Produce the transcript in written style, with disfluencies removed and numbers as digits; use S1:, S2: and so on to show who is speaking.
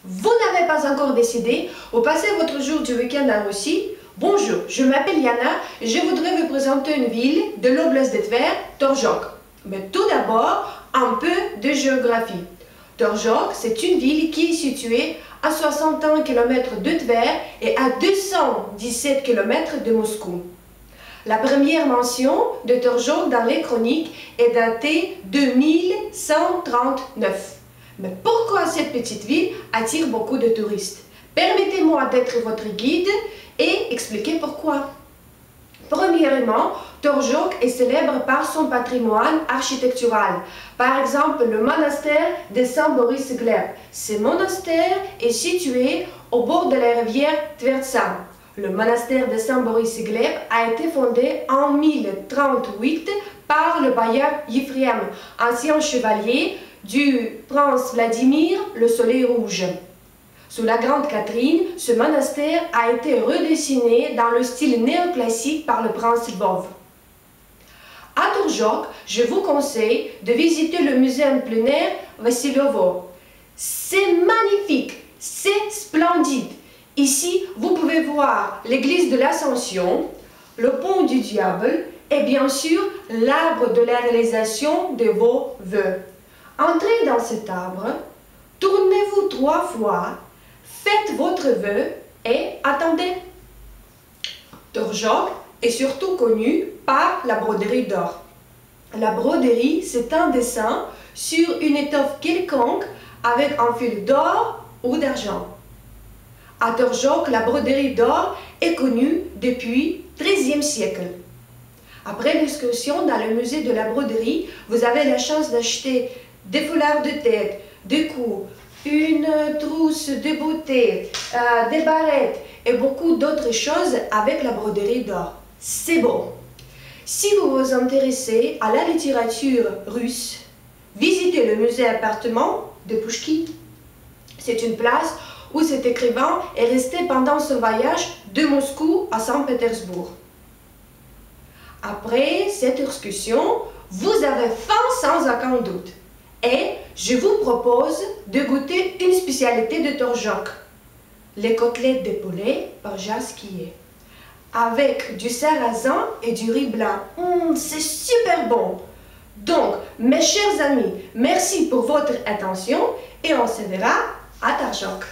S1: Vous n'avez pas encore décidé, vous passez votre jour du week-end en Russie. Bonjour, je m'appelle Yana et je voudrais vous présenter une ville de l'oblast de Tver, Torzhok. Mais tout d'abord, un peu de géographie. Torzhok, c'est une ville qui est située à 61 km de Tver et à 217 km de Moscou. La première mention de Torzhok dans les chroniques est datée de 1139. Mais pourquoi cette petite ville attire beaucoup de touristes? Permettez-moi d'être votre guide et expliquer pourquoi. Premièrement, Torzhok est célèbre par son patrimoine architectural. Par exemple, le monastère de Saint-Boris-Gleb. Ce monastère est situé au bord de la rivière Tvertsa. Le monastère de Saint-Boris-Gleb a été fondé en 1038 par le Bayard Yefrem, ancien chevalier du prince Vladimir le Soleil Rouge. Sous la Grande Catherine, ce monastère a été redessiné dans le style néoclassique par le prince Lvov. À Torzhok, je vous conseille de visiter le musée en plein air Vassilovo. C'est magnifique, c'est splendide. Ici, vous pouvez voir l'église de l'Ascension, le pont du Diable et bien sûr l'arbre de la réalisation de vos vœux. Entrez dans cet arbre, tournez-vous 3 fois, faites votre vœu et attendez. Torzhok est surtout connu par la broderie d'or. La broderie, c'est un dessin sur une étoffe quelconque avec un fil d'or ou d'argent. À Torzhok, la broderie d'or est connue depuis le XIIIe siècle. Après l'excursion dans le musée de la broderie, vous avez la chance d'acheter des foulards de tête, des cous, une trousse de beauté, des barrettes et beaucoup d'autres choses avec la broderie d'or. C'est beau. Si vous vous intéressez à la littérature russe, visitez le musée appartement de Pouchkine. C'est une place où cet écrivain est resté pendant son voyage de Moscou à Saint-Pétersbourg. Après cette excursion, vous avez faim sans aucun doute. Et je vous propose de goûter une spécialité de Torzhok, les côtelettes de poulet par Jaskier, avec du sarrasin et du riz blanc. C'est super bon! Donc, mes chers amis, merci pour votre attention et on se verra à Torzhok.